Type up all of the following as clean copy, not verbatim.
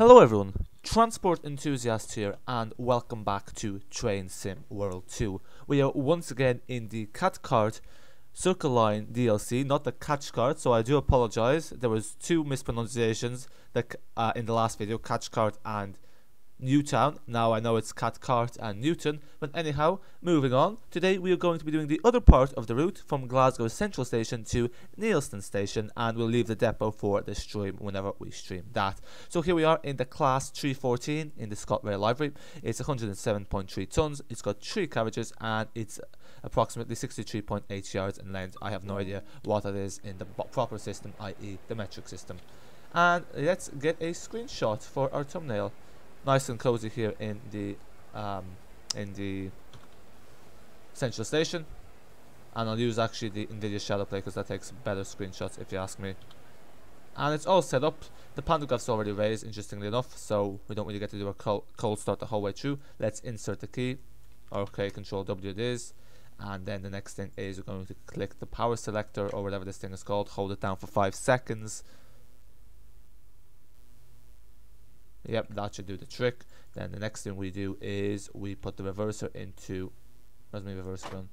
Hello everyone, transport enthusiast here and welcome back to Train Sim World 2. We are once again in the Cathcart Circle Line DLC, not the Cathcart, so I do apologise. There was two mispronunciations in the last video, Cathcart and Newtown. Now I know it's Cathcart and Newton, but anyhow, moving on. Today we are going to be doing the other part of the route from Glasgow Central Station to Neilston Station, and we'll leave the depot for the stream whenever we stream that. So here we are in the Class 314 in the Scottrail livery. It's 107.3 tons, it's got 3 carriages, and it's approximately 63.8 yards in length. I have no idea what it is in the proper system, i.e. the metric system. And let's get a screenshot for our thumbnail. Nice and cozy here in the central station, and I'll use actually the Nvidia shadow play because that takes better screenshots if you ask me. And it's all set up. The pantograph's already raised, interestingly enough, so we don't really get to do a cold start the whole way through. Let's insert the key. Okay, Control W it is, and then the next thing is we're going to click the power selector or whatever this thing is called. Hold it down for 5 seconds. Yep, that should do the trick. Then the next thing we do is we put the reverser into... Where's my reverser gone?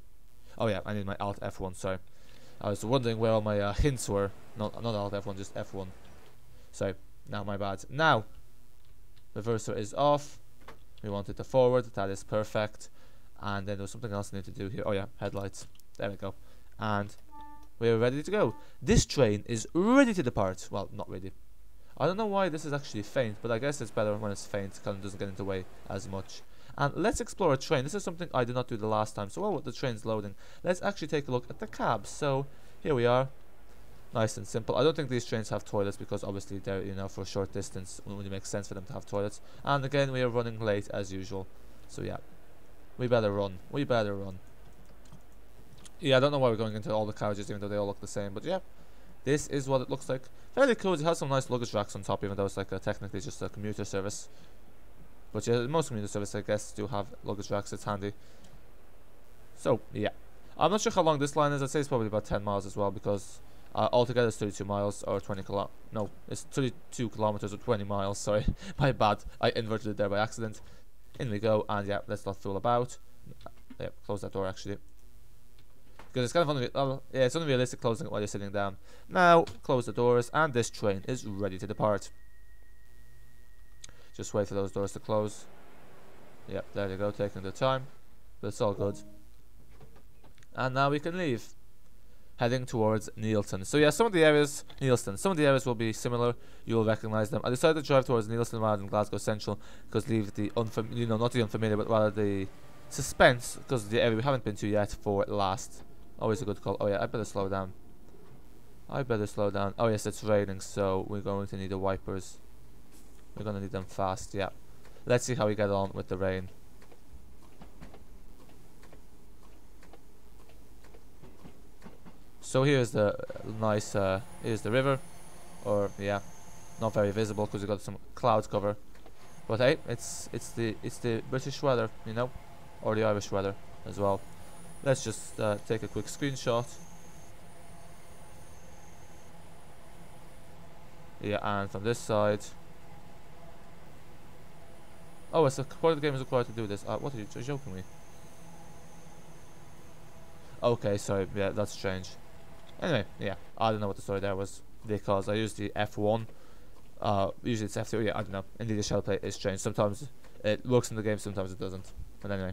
Oh yeah, I need my Alt F1, sorry. I was wondering where all my hints were. Not Alt F1, just F1. Sorry, now my bad. Now, reverser is off. We want it to forward, that is perfect. And then there's something else I need to do here. Oh yeah, headlights. There we go. And we're ready to go. This train is ready to depart. Well, not really. I don't know why this is actually faint, but I guess it's better when it's faint, it kind of doesn't get in the way as much. And let's explore a train. This is something I did not do the last time, so while the train's loading, let's actually take a look at the cabs. So here we are, nice and simple. I don't think these trains have toilets because obviously they're, you know, for a short distance, it only makes sense for them to have toilets. And again, we are running late as usual, so yeah, we better run. We better run. Yeah, I don't know why we're going into all the carriages, even though they all look the same, but yeah. This is what it looks like. Fairly cool. It has some nice luggage racks on top, even though it's like technically just a commuter service. But yeah, most commuter services, I guess, do have luggage racks. It's handy. So yeah, I'm not sure how long this line is. I'd say it's probably about 10 miles as well, because altogether it's 32 miles or 20 kilo. No, it's 32 kilometers or 20 miles. Sorry, my bad. I inverted it there by accident. In we go, and yeah, let's not fool about. Yeah, close that door actually. Because it's kind of yeah, it's unrealistic closing it while you're sitting down. Now, close the doors, and this train is ready to depart. Just wait for those doors to close. Yep, there you go, taking the time. But it's all good. And now we can leave. Heading towards Neilston. So yeah, some of the areas, Neilston, some of the areas will be similar. You'll recognize them. I decided to drive towards Neilston rather than Glasgow Central, because leave the not the unfamiliar, but rather the suspense, because the area we haven't been to yet, for last. Always a good call. Oh yeah, I better slow down. I better slow down. Oh yes, it's raining, so we're going to need the wipers. We're going to need them fast, yeah. Let's see how we get on with the rain. So here's the nice, here's the river. Or, yeah, not very visible because we've got some cloud cover. But hey, it's the British weather, you know, or the Irish weather as well. Let's just take a quick screenshot. Yeah, and from this side. Oh, it's a part of the game is required to do this. What are you joking me? Okay, sorry. Yeah, that's strange. Anyway, yeah, I don't know what the story there was because I used the F1. Usually it's F2. Yeah, I don't know. Indeed, the shell play is strange. Sometimes it works in the game, sometimes it doesn't. But anyway.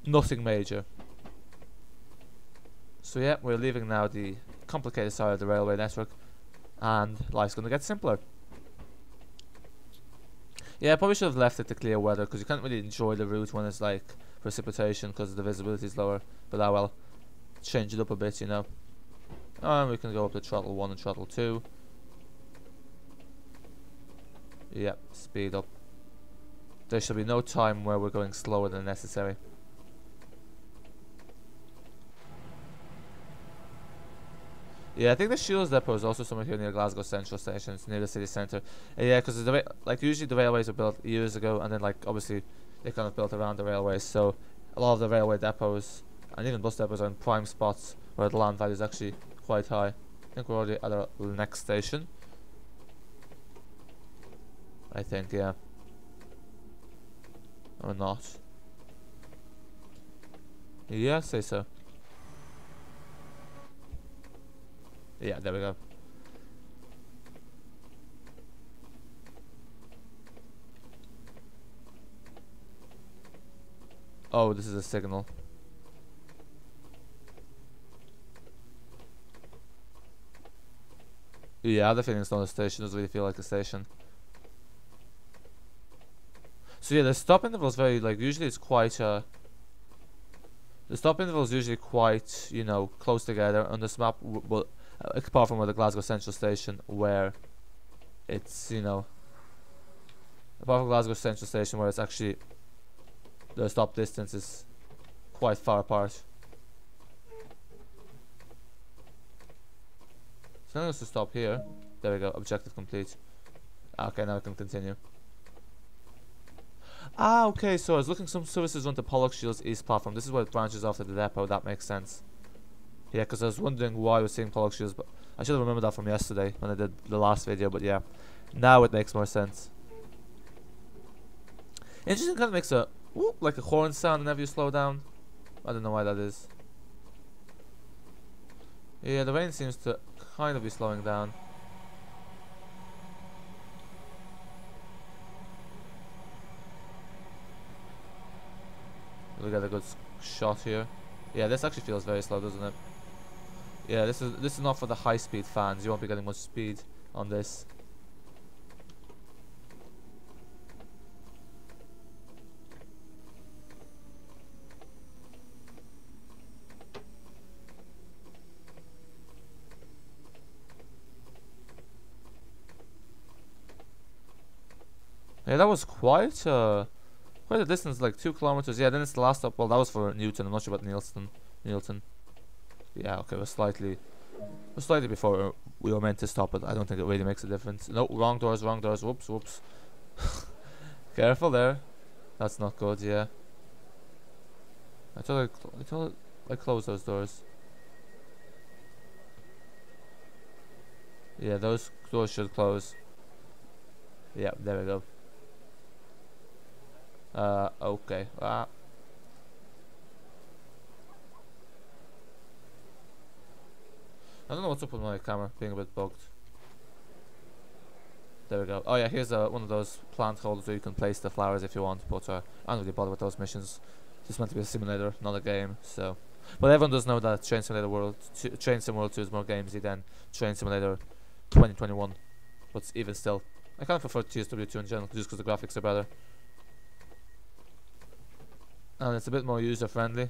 Nothing major. So yeah, we're leaving now the complicated side of the railway network, and life's gonna get simpler. Yeah, I probably should have left it to clear weather, because you can't really enjoy the route when it's like precipitation, because the visibility is lower. But well, change it up a bit, you know. And we can go up to throttle 1 and throttle 2. Yeah, speed up. There should be no time where we're going slower than necessary. Yeah, I think the Shields depot is also somewhere here near Glasgow Central Station. It's near the city centre. Yeah, because like usually the railways were built years ago, and then like obviously they kind of built around the railways. So a lot of the railway depots and even bus depots are in prime spots where the land value is actually quite high. I think we're already at our next station. I think, yeah. Or not. Yeah, I'd say so. Yeah, there we go. Oh, this is a signal. Yeah, I have the feeling it's not a station. It doesn't really feel like a station. So yeah, the stop interval is very, like, usually it's quite the stop interval is usually quite, you know, close together on this map, but apart from the Glasgow Central station, where it's, you know, apart from Glasgow Central station, where it's actually the stop distance is quite far apart. So I'm going to stop here. There we go. Objective complete. Okay, now I can continue. Ah, okay. So I was looking some services onto Pollock Shields East platform. This is where it branches off to the depot. That makes sense. Yeah, because I was wondering why I was seeing Pollock Shields, but I should have remembered that from yesterday when I did the last video. But yeah, now it makes more sense. Interesting, kind of makes a whoop, like a horn sound whenever you slow down. I don't know why that is. Yeah, the rain seems to kind of be slowing down. We got a good shot here. Yeah, this actually feels very slow, doesn't it? Yeah, this is not for the high speed fans. You won't be getting much speed on this. Yeah, that was quite a distance, like 2 kilometers. Yeah, then it's the last stop. Well, that was for Newton. I'm not sure about Neilston. Yeah, okay, we're slightly before we were meant to stop, but I don't think it really makes a difference. No, wrong doors. Whoops. Careful there. That's not good. Yeah. I thought I closed those doors. Yeah, those doors should close. Yeah, there we go. Okay. I don't know what's up with my camera being a bit bugged. There we go. Oh yeah, here's one of those plant holders where you can place the flowers if you want, but I don't really bother with those missions. This is meant to be a simulator, not a game, so. But everyone does know that Train Sim World 2 is more gamesy than Train Simulator 2021. But even still, I kind of prefer TSW2 in general, just because the graphics are better. And it's a bit more user friendly.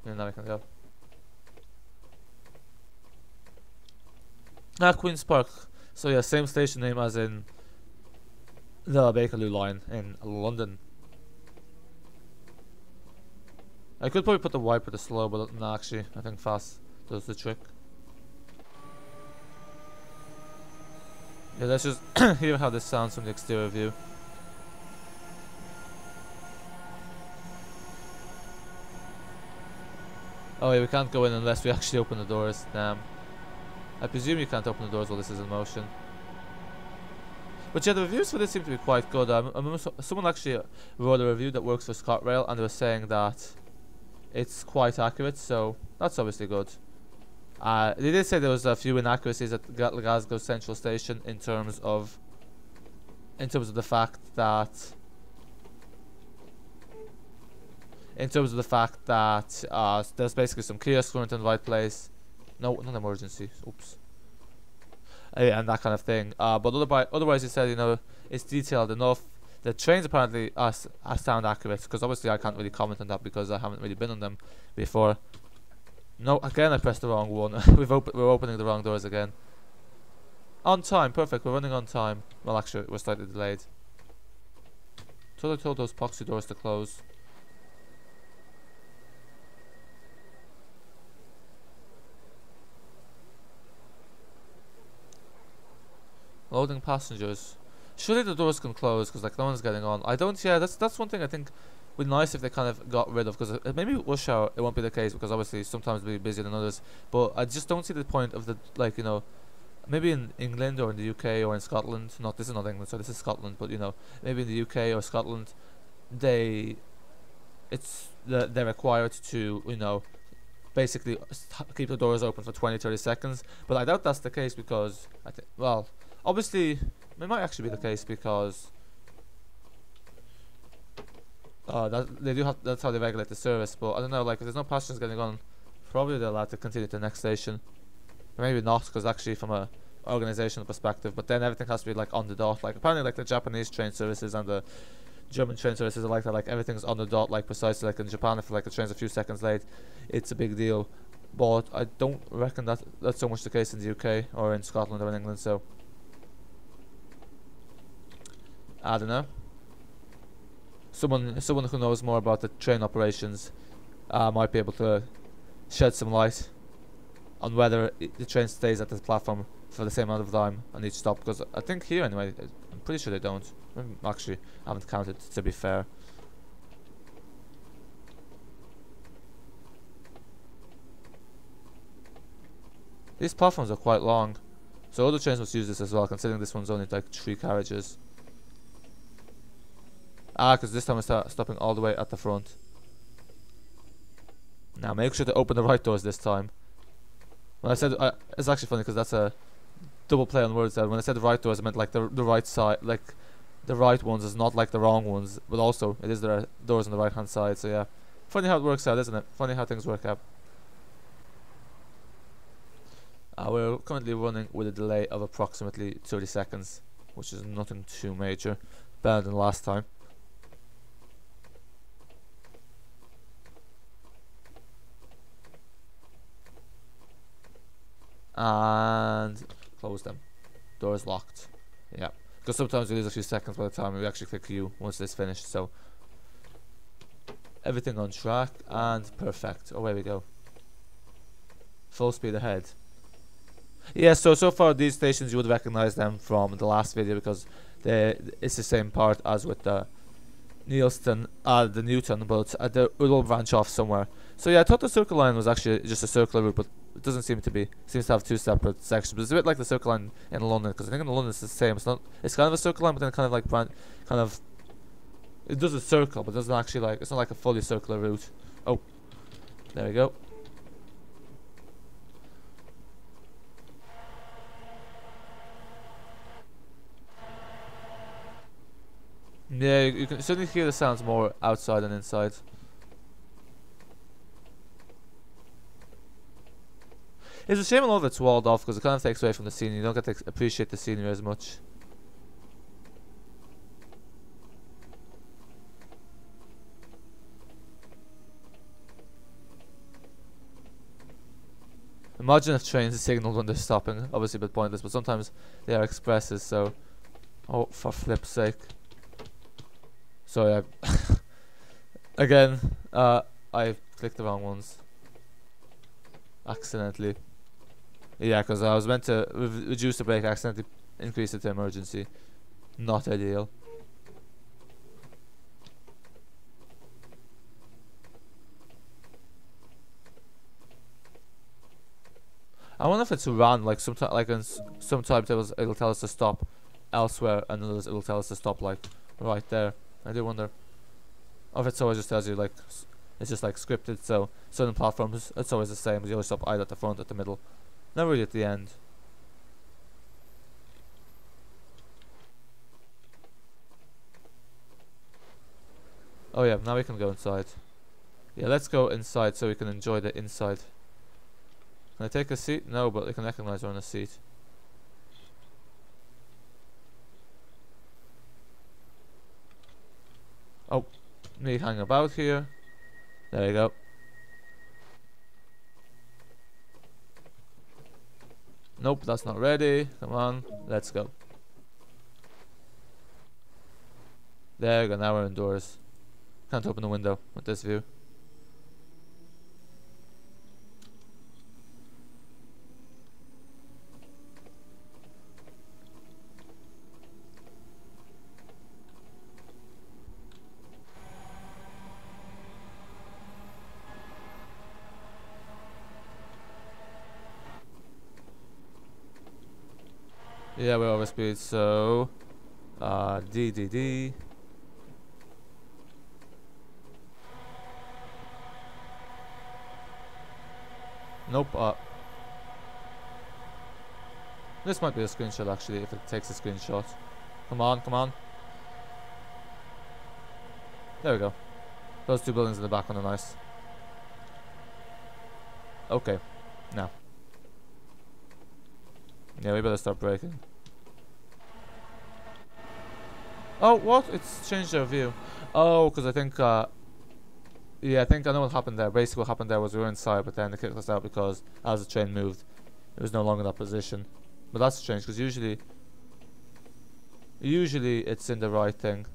And now I can go. Queen's Park. So yeah, same station name as in the Bakerloo line in London. I could probably put the wiper to slow, but no, actually, I think fast does the trick. Yeah, let's just hear how this sounds from the exterior view. Oh yeah, we can't go in unless we actually open the doors. Damn. I presume you can't open the doors while this is in motion. But yeah, the reviews for this seem to be quite good. I remember someone actually wrote a review that works for Scottrail, and they were saying that it's quite accurate, so that's obviously good. They did say there was a few inaccuracies at Glasgow Central Station in terms of the fact that there's basically some kiosks weren't in the right place. No, not emergency. Oops. Yeah, and that kind of thing. But otherwise, he said, you know, it's detailed enough. The trains apparently are sound accurate, because obviously I can't really comment on that because I haven't really been on them before. No, again I pressed the wrong one. We're opening the wrong doors again. On time, perfect. We're running on time. Well, actually, we're slightly delayed. So I told those epoxy doors to close. Loading passengers. Surely the doors can close because like no one's getting on. I don't. Yeah, that's one thing I think would be nice if they kind of got rid of, because maybe rush hour it won't be the case because obviously sometimes it'll be busier than others. But I just don't see the point of the, like, you know, maybe in England or in the UK or in Scotland. Not this is not England, so this is Scotland. But maybe in the UK or Scotland, they they're required to basically keep the doors open for 20-30 seconds. But I doubt that's the case because well, obviously it might actually be the case because that they do have that's how they regulate the service. But I don't know, like if there's no passengers getting on, probably they're allowed to continue to the next station. Or maybe not, because actually from a organizational perspective, but then everything has to be like on the dot. Like apparently like the Japanese train services and the German train services are like that, like everything's on the dot, like precisely. Like in Japan, if like the train's a few seconds late, it's a big deal. But I don't reckon that's so much the case in the UK or in Scotland or in England. So I don't know. Someone who knows more about the train operations might be able to shed some light on whether the train stays at the platform for the same amount of time on each stop. Because I think here anyway, I'm pretty sure they don't. Actually, I haven't counted, to be fair. These platforms are quite long, so other trains must use this as well, considering this one's only like 3 carriages. Because this time I start stopping all the way at the front. Now make sure to open the right doors this time. When I said, it's actually funny because that's a double play on words there. When I said the right doors, I meant like the right side, like the right ones is not like the wrong ones, but also it is the doors on the right hand side. So yeah, funny how it works out, isn't it? Funny how things work out. We're currently running with a delay of approximately 30 seconds, which is nothing too major, better than last time. And close them. Doors locked. Yeah, because sometimes we lose a few seconds by the time we actually click U once it's finished. So everything on track and perfect. Away we go. Full speed ahead. Yeah, so far these stations you would recognize them from the last video because it's the same part as with the Neilston, the Newton, but it will branch off somewhere. So yeah, I thought the Circle Line was actually just a circular route, but it doesn't seem to be. It seems to have 2 separate sections, but it's a bit like the Circle Line in London, because I think in London it's the same. It's kind of a circle line, but then kind of like it does a circle, but it doesn't actually it's not like a fully circular route. Oh, there we go. Yeah, you can certainly hear the sounds more outside than inside. It's a shame a lot of it's walled off because it kind of takes away from the scenery. You don't get to appreciate the scenery as much. Imagine if trains signal when they're stopping. Obviously a bit pointless, but sometimes they are expresses, so... Oh, for flip's sake. Sorry, again, I clicked the wrong ones. Accidentally. Yeah, because I was meant to reduce the brake, accidentally increase it to emergency. Not ideal. I wonder if it's run, like sometimes, like in some timetables it'll tell us to stop elsewhere, and others it'll tell us to stop like right there. I do wonder. Or if it's always just tells you like it's just like scripted. So certain platforms it's always the same. You always stop either at the front, or at the middle, never really at the end. Oh yeah, now we can go inside. Yeah, let's go inside so we can enjoy the inside. Can I take a seat? No, but I can recognize we're on a seat. Oh, me hang about here. There you go. Nope, that's not ready. Come on, let's go. There you go, now we're indoors. Can't open the window with this view. Yeah, we're over speed, so D. Nope. This might be a screenshot actually, if it takes a screenshot. Come on, come on. There we go. Those two buildings in the back are nice. Okay, now. Yeah, we better start braking. Oh, what? It's changed their view. Oh, because I think, yeah, I think I know what happened there. Basically what happened there was we were inside, but then they kicked us out because as the train moved, it was no longer in that position. But that's strange, because usually it's in the right thing.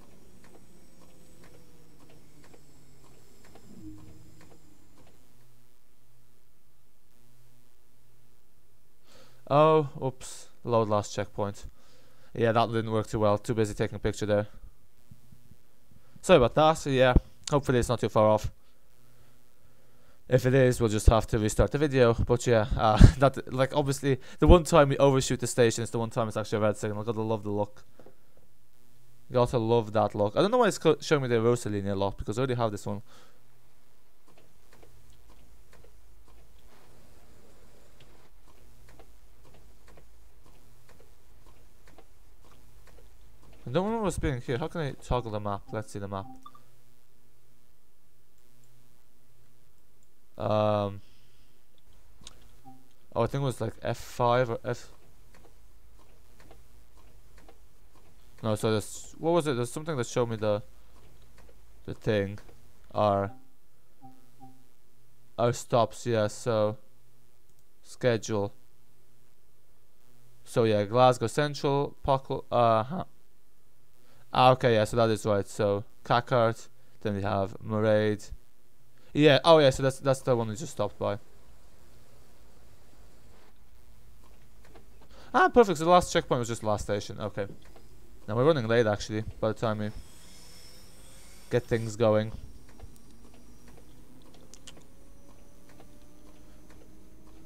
Oh, oops. Load last checkpoint. Yeah, that didn't work too well. Too busy taking a picture there. Sorry about that. So yeah, hopefully it's not too far off. If it is, we'll just have to restart the video. But yeah, that, like, obviously the one time we overshoot the station is the one time it's actually a red signal. Gotta love the look. Gotta love that look. I don't know why it's showing me the Rosa linear a lot, because I already have this one. I don't remember what's being here. How can I toggle the map? Let's see the map. Oh, I think it was like F5 or F. No, so this. What was it? There's something that showed me the thing. Our stops. Yeah. So schedule. So yeah, Glasgow Central, Pockle. Okay, yeah. So that is right. So Cathcart. Then we have Mairead. Yeah. Oh yeah. So that's the one we just stopped by. Ah, perfect. So the last checkpoint was just the last station. Okay. Now we're running late actually. By the time we get things going.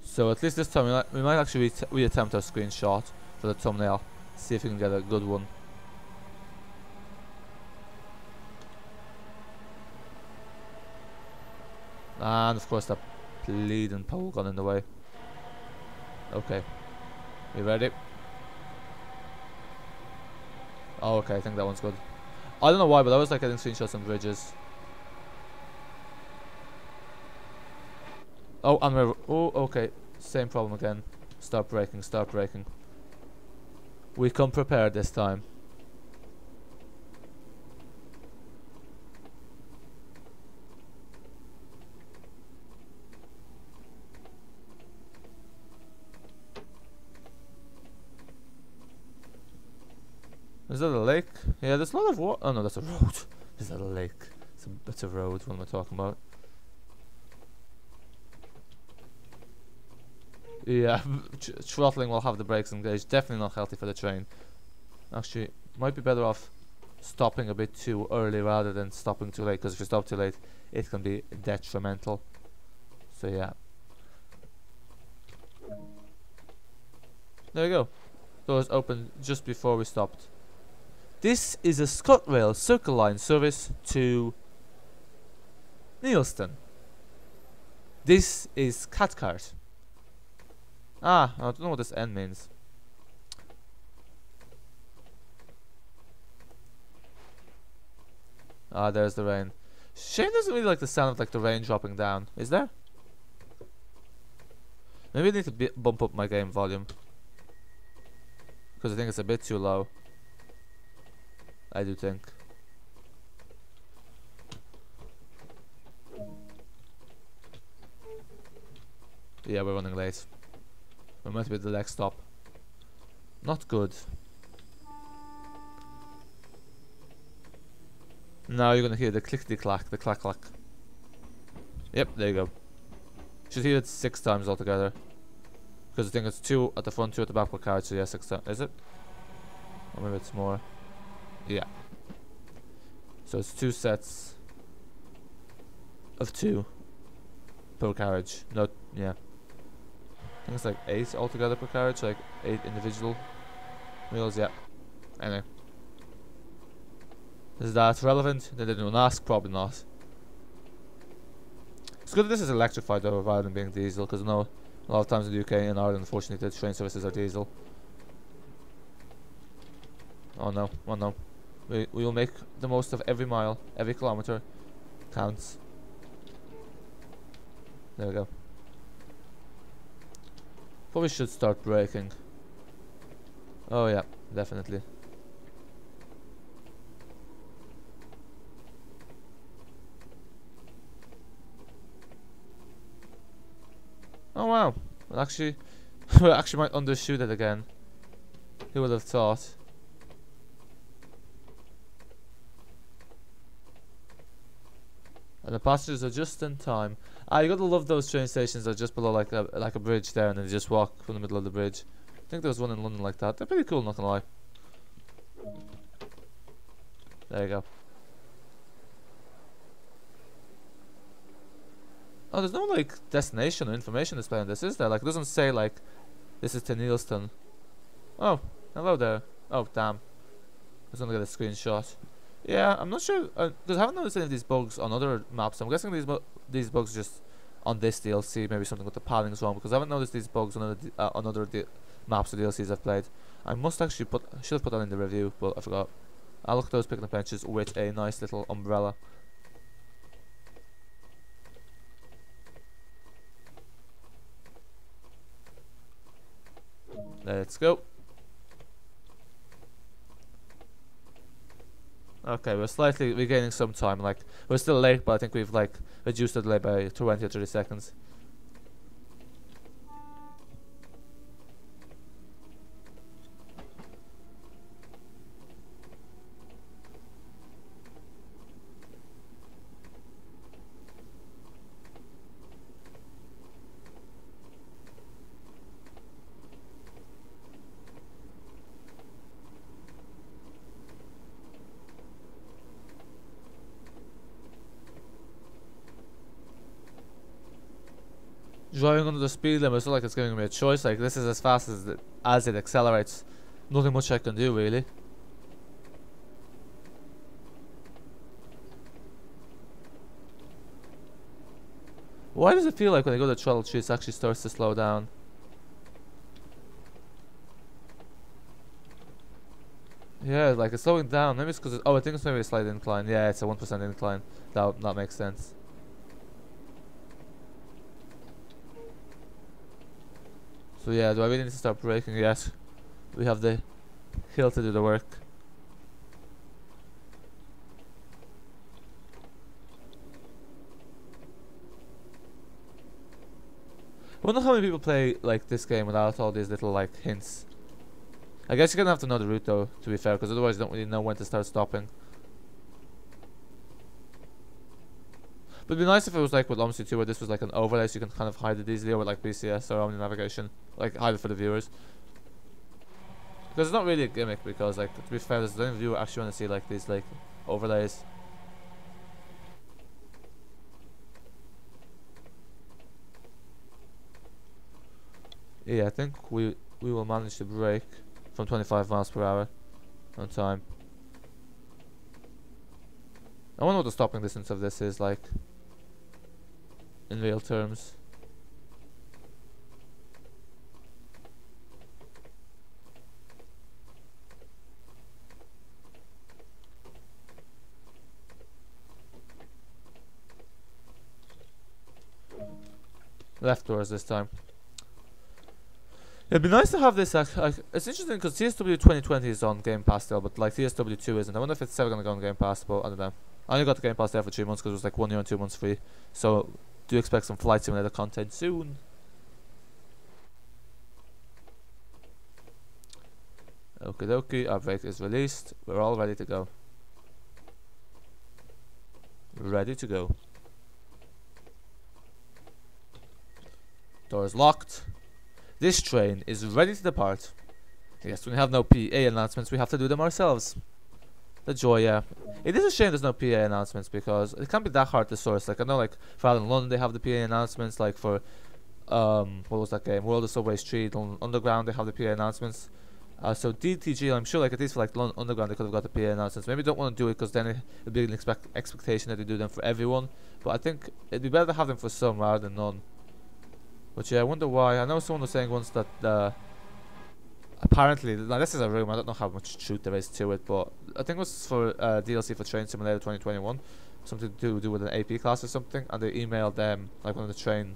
So at least this time we might actually reattempt our screenshot for the thumbnail. See if we can get a good one. And of course that bleeding pole got in the way. Okay. You ready? Oh, okay, I think that one's good. I don't know why, but I was like getting screenshots on bridges. Oh, and we're... Oh, okay. Same problem again. Start braking, start braking. We come prepared this time. Is that a lake? Yeah, there's a lot of water. Oh no, that's a road. Is that a lake? It's a road. What am I talking about? Yeah, throttling while have the brakes engaged. Definitely not healthy for the train. Actually, might be better off stopping a bit too early rather than stopping too late. Because if you stop too late, it can be detrimental. So yeah. There you go. Doors opened just before we stopped. This is a Scottrail Circle Line service to Neilston. This is Cathcart. Ah, I don't know what this N means. Ah, there's the rain. Shane doesn't really like the sound of like the rain dropping down. Is there? Maybe I need to bump up my game volume, because I think it's a bit too low. I do think. Yeah, we're running late. We might be at the next stop. Not good. Now you're gonna hear the clickety-clack, the clack-clack. Yep, there you go. Should hear it 6 times altogether. Because I think it's 2 at the front, 2 at the back per carriage, so yeah, 6 times. Is it? Or maybe it's more. Yeah. So it's 2 sets of 2 per carriage. No, yeah. I think it's like 8 altogether per carriage, like 8 individual. Wheels, yeah. Anyway. Is that relevant? Did anyone ask? Probably not. It's good that this is electrified though, rather than being diesel, because I know a lot of times in the UK and Ireland, unfortunately, the train services are diesel. Oh no, oh no. We will make the most of every mile, every kilometre counts. There we go. Probably should start braking. Oh yeah, definitely. Oh wow, we actually might undershoot it again. Who would have thought? And the passengers are just in time. You gotta love those train stations that are just below like a bridge there, and then you just walk from the middle of the bridge. I think there was one in London like that. They're pretty cool, not gonna lie. There you go. Oh, there's no like destination or information display on this, is there? Like, it doesn't say like this is to Neilston. Oh, hello there. Oh, damn. I was gonna get a screenshot. Yeah, I'm not sure because I haven't noticed any of these bugs on other maps. I'm guessing these bugs just on this DLC. Maybe something with the padding's wrong, because I haven't noticed these bugs on other maps or DLCs I've played. I must actually should have put that in the review, but I forgot. I look at those picnic benches with a nice little umbrella. Let's go. Okay, we're slightly regaining some time. Like, we're still late, but I think we've like reduced the delay by 20 or 30 seconds. Driving under the speed limit, it's not like it's giving me a choice. Like, this is as fast as it accelerates. Nothing much I can do, really. Why does it feel like when I go to throttle 3 it actually starts to slow down? Yeah, like it's slowing down. Maybe it's because I think it's maybe a slight incline. Yeah, it's a 1% incline. That makes sense. So yeah, do I really need to start braking? Yes. We have the hill to do the work. I wonder how many people play like this game without all these little like hints. I guess you're gonna have to know the route though, to be fair, because otherwise you don't really know when to start stopping. But it'd be nice if it was like with Omsi 2, where this was like an overlay, so you can kind of hide it easily, or with like BCS or Omni Navigation, like hide it for the viewers. Because it's not really a gimmick, because like to be fair, there's no viewer actually want to see like these like overlays. Yeah, I think we will manage to brake from 25 miles per hour on time. I wonder what the stopping distance of this is like in real terms. Left doors this time. It'd be nice to have this. It's interesting because TSW 2020 is on Game Pass still, but like TSW 2 isn't. I wonder if it's ever gonna go on Game Pass, but I don't know. I only got the Game Pass there for 3 months because it was like 1 year and 2 months free. So do expect some Flight Simulator content soon. Okie dokie, our brake is released. We're all ready to go. Ready to go. Door is locked. This train is ready to depart. Yes, when we have no PA announcements, we have to do them ourselves. The joy, yeah. It is a shame there's no PA announcements, because it can't be that hard to source. Like, I know, like, for out in London, they have the PA announcements. Like, for, what was that game? World of Subway Street. On Underground, they have the PA announcements. So DTG, I'm sure like at least for like London Underground they could have got the PA announcements. Maybe don't want to do it because then it'd be an expectation that they do them for everyone. But I think it'd be better to have them for some rather than none. But yeah, I wonder why. I know someone was saying once that apparently, now this is a rumor, I don't know how much truth there is to it, but I think it was for DLC for Train Simulator 2021, something to do with an AP class or something, and they emailed them, like one of the train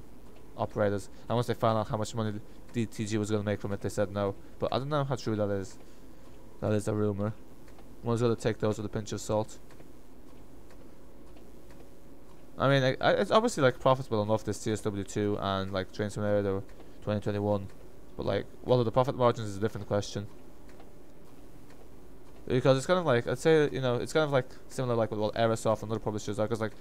operators, and once they found out how much money DTG was going to make from it, they said no. But I don't know how true that is. That is a rumor. One's going to take those with a pinch of salt. I mean, it's obviously like profitable enough, this CSW2 and like Train Simulator 2021, but like what are the profit margins is a different question. Because it's kind of like, I'd say, you know, it's kind of like similar like with what Aerosoft and other publishers are, because like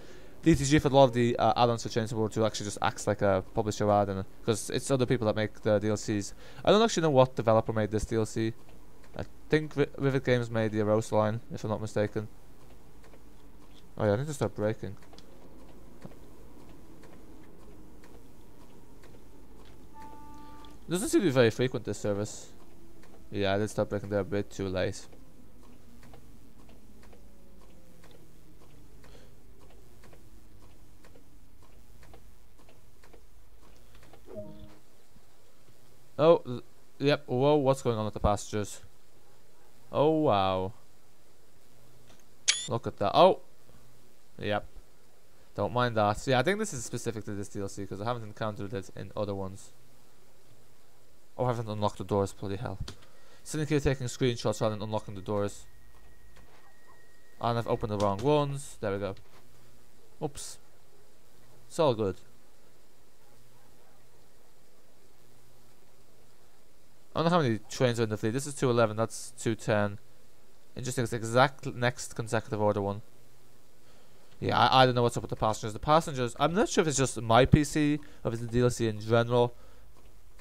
DTG for a lot of the add-ons for Train Simulator 2 actually just acts like a publisher ad, and because it's other people that make the DLCs. I don't actually know what developer made this DLC. I think Rivet Games made the Rose line, if I'm not mistaken. Oh yeah, I need to start braking. It doesn't seem to be very frequent, this service. Yeah, I did start braking there a bit too late. Oh, yep. Whoa, what's going on with the passengers? Oh, wow. Look at that. Oh! Yep. Don't mind that. Yeah, I think this is specific to this DLC because I haven't encountered it in other ones. Oh, I haven't unlocked the doors, bloody hell. Sitting here taking screenshots rather than unlocking the doors. And I've opened the wrong ones. There we go. Oops. It's all good. I don't know how many trains are in the fleet. This is 211, that's 210. Interesting, it's the exact next consecutive order one. Yeah, I don't know what's up with the passengers. The passengers, I'm not sure if it's just my PC or if it's the DLC in general.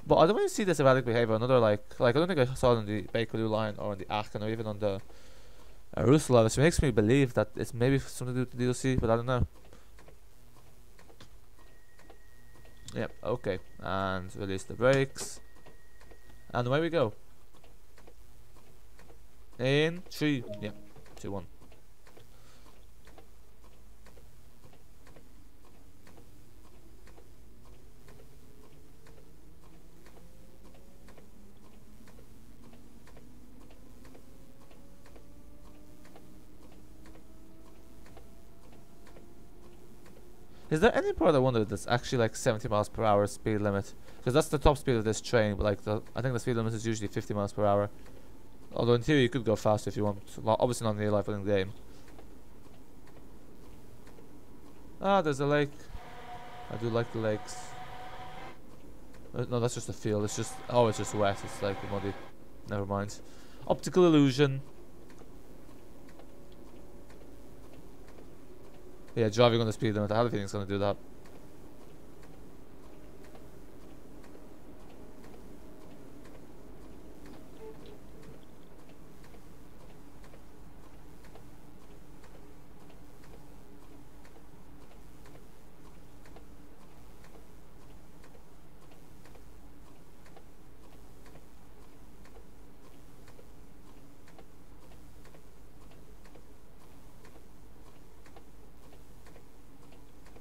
But I don't really see this erratic behavior. Another like I don't think I saw it on the Bakerloo line or on the Aachen or even on the Rusla, which makes me believe that it's maybe something to do with the DLC, but I don't know. Yep, okay. And release the brakes. And away we go. In 3, yep, 2, 1. Is there any part I wonder that's actually like 70 miles per hour speed limit? Because that's the top speed of this train, but like I think the speed limit is usually 50 miles per hour. Although in theory you could go faster if you want. Obviously not in the real life, but in the game. Ah, there's a lake. I do like the lakes. No, that's just a field. It's just, oh, it's just wet. It's like muddy. Never mind. Optical illusion. Yeah, driving on the speed limit. I have a feeling it's going to do that.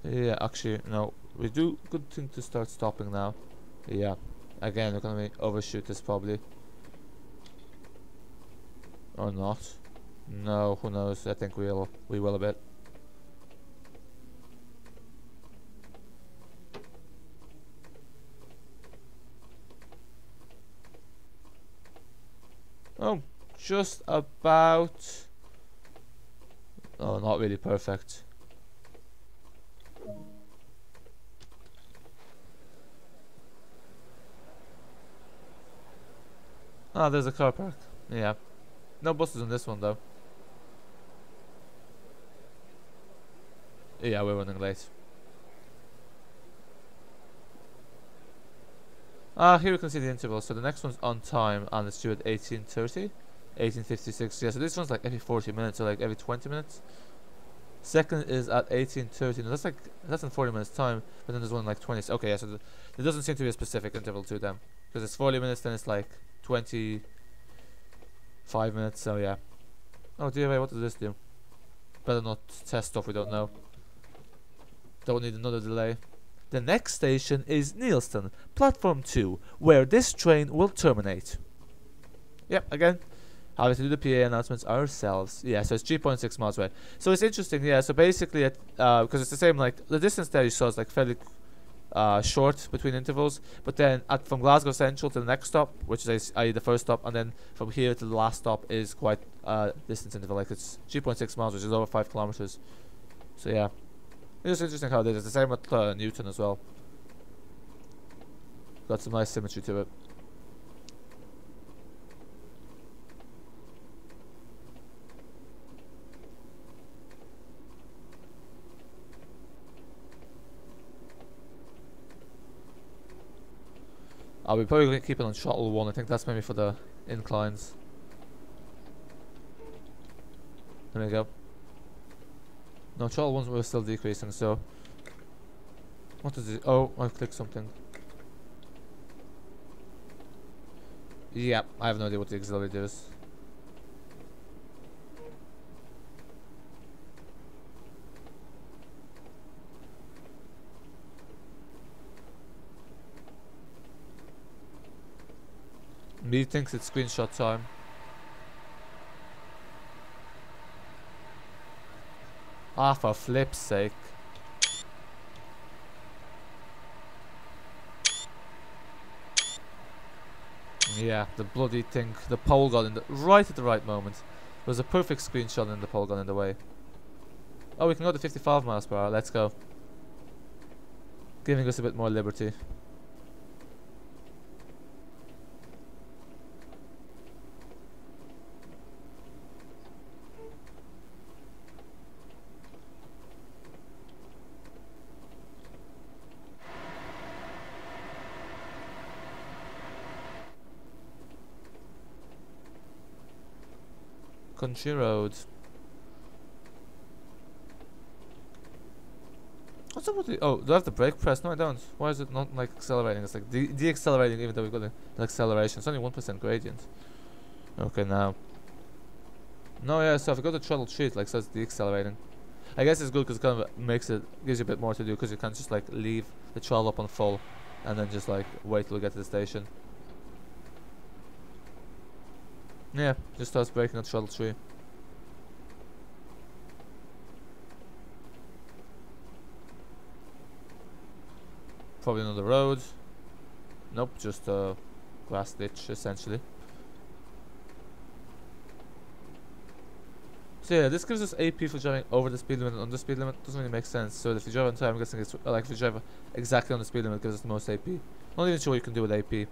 Yeah, actually, no. We do good thing to start stopping now. Yeah. Again, we're gonna overshoot this probably. Or not. No, who knows? I think we will a bit. Oh, just about. Oh, not really perfect. Ah, there's a car park. Yeah. No buses on this one though. Yeah, we're running late. Ah, here we can see the interval. So the next one's on time and it's due at 18:30, 18:56. Yeah, so this one's like every 40 minutes or like every 20 minutes. Second is at 18:30. No, that's like less than 40 minutes time. But then there's one like 20. Okay, yeah. So there doesn't seem to be a specific interval to them because it's 40 minutes. Then it's like 20. 5 minutes, so yeah. Oh dear, wait, what does this do? Better not test stuff we don't know. Don't need another delay. The next station is Neilston, platform 2, where this train will terminate. Yep, again, having to do the PA announcements ourselves. Yeah, so it's 3.6 miles away. So it's interesting, yeah, so basically, because it's the same, like, the distance there you saw is like fairly short between intervals, but then from Glasgow Central to the next stop, which is the first stop, and then from here to the last stop is quite distance interval, like it's 3.6 miles, which is over 5 kilometers. So yeah, it's just interesting how it is. It's the same with Newton as well. Got some nice symmetry to it. I'll be probably going to keep it on shuttle 1. I think that's maybe for the inclines. There we go. No, shuttle 1 we're still decreasing, so... What is it? Oh, I clicked something. Yeah, I have no idea what the auxiliary does. Me thinks it's screenshot time. Ah, for flip's sake. Yeah, the bloody thing. The pole got in the right at the right moment. It was a perfect screenshot and the pole got in the way. Oh, we can go to 55 miles per hour. Let's go. Giving us a bit more liberty. Country road. What's up with the... Oh, do I have the brake press? No, I don't. Why is it not like accelerating? It's like de-accelerating even though we've got the acceleration. It's only 1% gradient. Okay, now. No, yeah, so if I go to throttle 3, it like says de-accelerating. I guess it's good because it kind of makes it... gives you a bit more to do because you can't just like leave the throttle up on full and then just like wait till we get to the station. Yeah, just starts braking at throttle 3. Probably another road. Nope, just a grass ditch essentially. So yeah, this gives us AP for driving over the speed limit and under the speed limit. Doesn't really make sense. So if you drive on time, I'm guessing it's like if you drive exactly on the speed limit, it gives us the most AP. Not even sure what you can do with AP.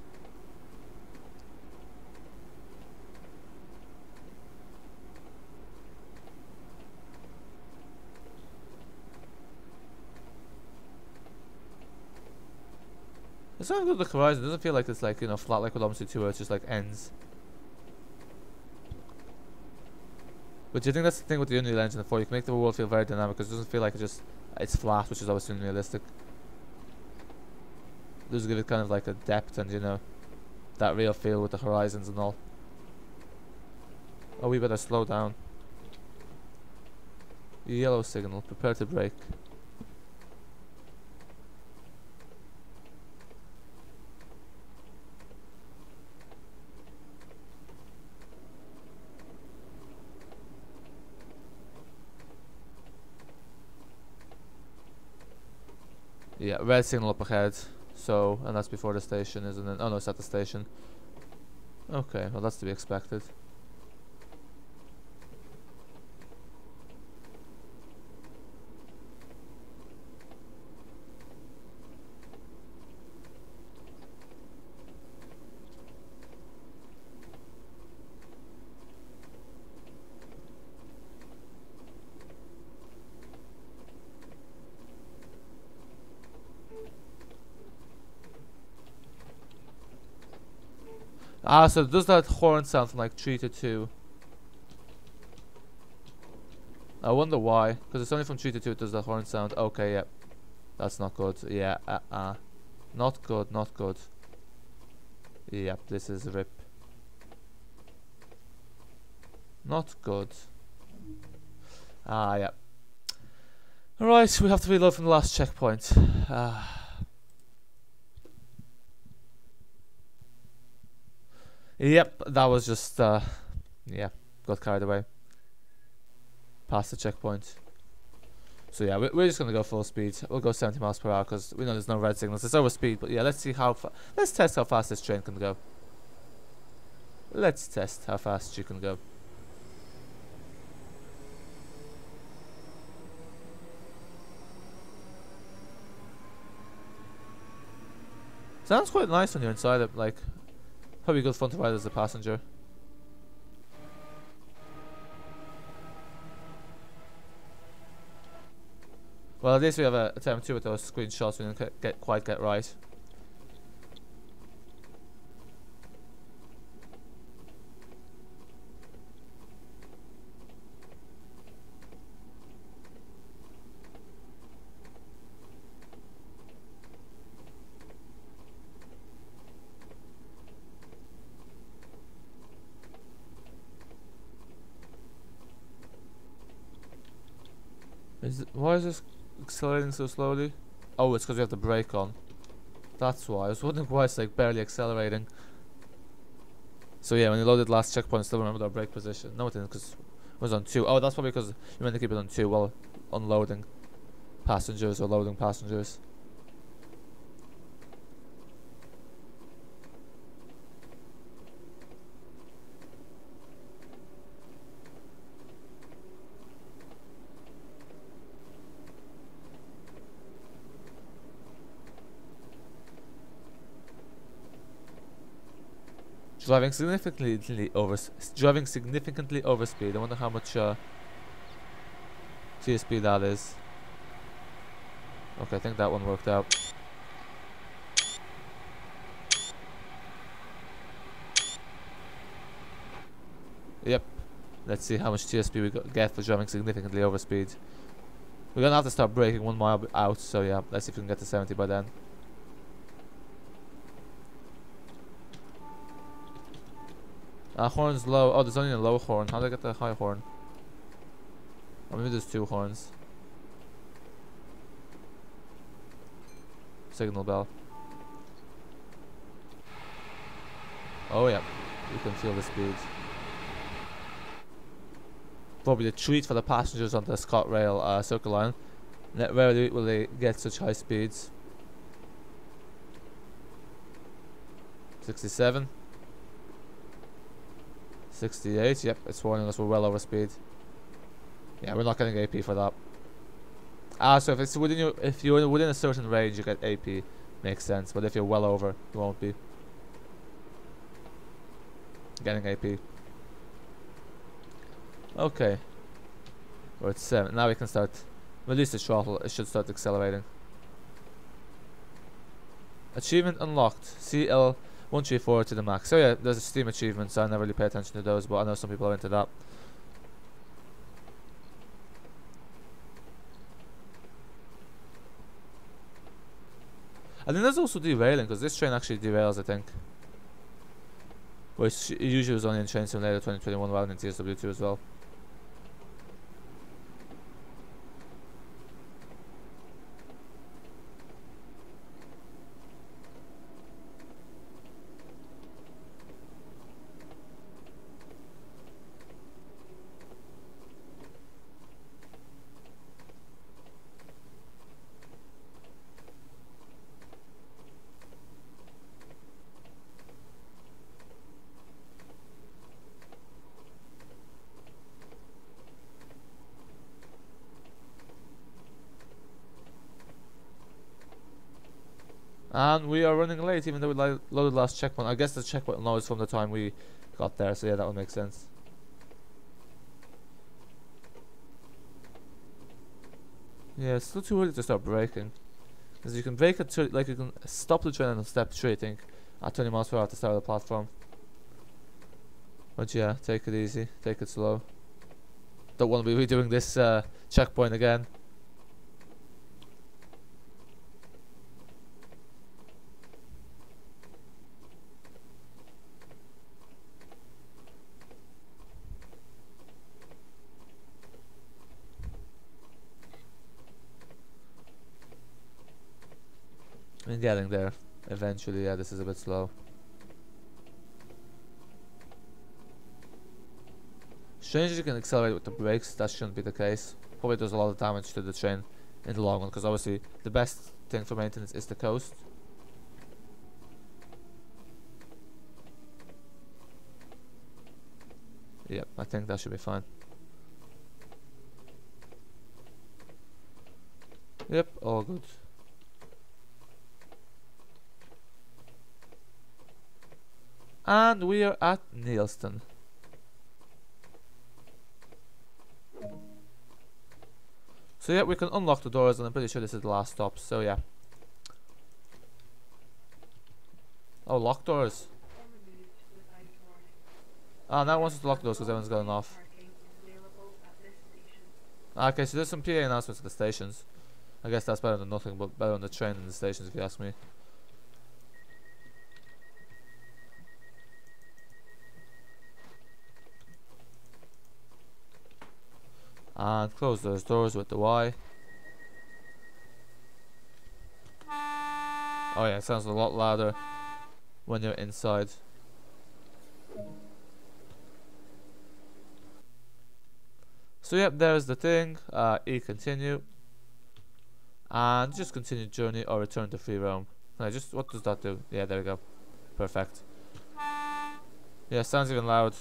It's not good with the horizon. It doesn't feel like it's like, you know, flat like with Omsi 2 where it just like ends. But do you think that's the thing with the Unreal Engine 4? You can make the world feel very dynamic because it doesn't feel like it's flat, which is obviously unrealistic. Just give it kind of like a depth and, you know, that real feel with the horizons and all. Oh, we better slow down. Yellow signal. Prepare to brake. Yeah, red signal up ahead. So, and that's before the station, isn't it? Oh no, it's at the station. Okay, well that's to be expected. Ah, so does that horn sound from like 3 to 2? I wonder why. Because it's only from 3 to 2 it does that horn sound. Okay, yep. That's not good. Yeah, not good, not good. Yep, this is a rip. Not good. Ah, yeah. Alright, we have to reload from the last checkpoint. Yep, that was just, yeah, got carried away. Past the checkpoint. So yeah, we're just gonna go full speed. We'll go 70 miles per hour because we know there's no red signals. It's over speed, but yeah, let's see how let's test how fast this train can go. Let's test how fast you can go. Sounds quite nice when you're inside it, like, probably good fun to ride as a passenger. Well, at least we have a attempt to with those screenshots we didn't quite get right. Why is this accelerating so slowly? Oh, it's because we have the brake on. That's why. I was wondering why it's like barely accelerating. So yeah, when you loaded last checkpoint, I still remembered our brake position. No, it didn't, because it was on 2. Oh, that's probably because you meant to keep it on 2 while unloading passengers or loading passengers. Driving significantly over speed. I wonder how much TSP that is. Okay, I think that one worked out. Yep. Let's see how much TSP we get for driving significantly over speed. We're gonna have to start braking 1 mile out, so yeah, let's see if we can get to 70 by then. Horn's low. Oh, there's only a low horn. How do I get the high horn? Or maybe there's 2 horns. Signal bell. Oh yeah, you can feel the speed. Probably a treat for the passengers on the Scottrail Circle Line. Rarely will they get such high speeds. 67. 68, yep, it's warning us we're well over speed. Yeah, we're not getting AP for that. So if it's if you're within a certain range, you get AP. Makes sense, but if you're well over, you won't be getting AP. Okay, we're at 7. Now we can start. Release the throttle. It should start accelerating. Achievement unlocked. CL134 to the max. So yeah, there's a Steam achievement, so I never really pay attention to those, but I know some people are into that. I think there's also derailing, because this train actually derails, I think. Which usually was only in Train Simulator 2021 rather than TSW2 as well. And we are running late, even though we loaded last checkpoint. I guess the checkpoint now is from the time we got there, so yeah, that would make sense. Yeah, it's still too early to start braking, because you can brake at like you can stop the train on step 3, I think, at 20 miles per hour at the start of the platform. But yeah, take it easy, take it slow. Don't want to be redoing this checkpoint again. I'm getting there eventually. Yeah, this is a bit slow. Strangely, you can accelerate with the brakes. That shouldn't be the case. Probably does a lot of damage to the train in the long run, because obviously the best thing for maintenance is the coast. Yep, I think that should be fine. Yep, all good. And we are at Neilston. So yeah, we can unlock the doors, and I'm pretty sure this is the last stop, so yeah. Oh, lock doors. Ah, now it wants us to lock the doors because everyone's going off. Okay, so there's some PA announcements at the stations. I guess that's better than nothing, but better on the train than the stations if you ask me. And close those doors with the Y. Oh yeah, it sounds a lot louder when you're inside. So yep, there's the thing. E continue. And just continue journey or return to free roam. What does that do? Yeah, there we go. Perfect. Yeah, sounds even loud.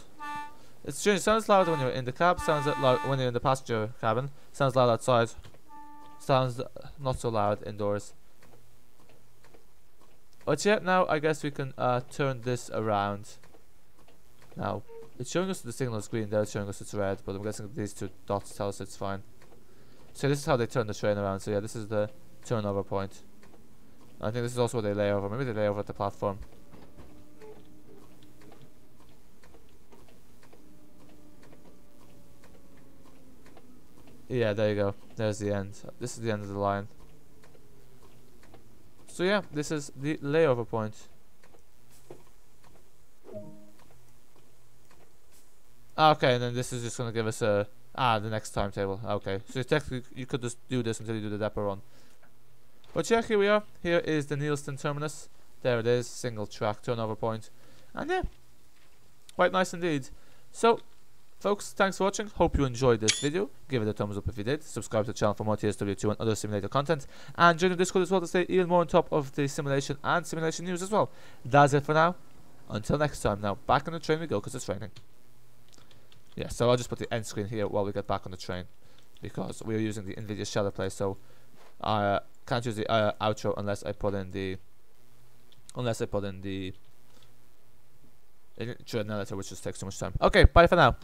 It's strange, it sounds loud when you're in the cab, sounds loud when you're in the passenger cabin, sounds loud outside, sounds not so loud indoors. But yeah, now I guess we can turn this around. Now, it's showing us the signal is green, there it's showing us it's red, but I'm guessing these two dots tell us it's fine. So this is how they turn the train around, so yeah, this is the turnover point. I think this is also where they lay over, maybe they lay over at the platform. Yeah, there you go. There's the end. This is the end of the line. So yeah, this is the layover point. Okay, and then this is just going to give us the next timetable. Okay, so technically you could just do this until you do the depot run. But yeah, here we are. Here is the Neilston terminus. There it is, single track turnover point. And yeah, quite nice indeed. So, folks, thanks for watching. Hope you enjoyed this video. Give it a thumbs up if you did. Subscribe to the channel for more TSW2 and other simulator content. And join the Discord as well to stay even more on top of the simulation and simulation news as well. That's it for now. Until next time. Now, back on the train we go because it's raining. Yeah, so I'll just put the end screen here while we get back on the train. Because we are using the NVIDIA Shadow Play, so I can't use the outro unless I put in the intro and editor, which just takes too much time. Okay, bye for now.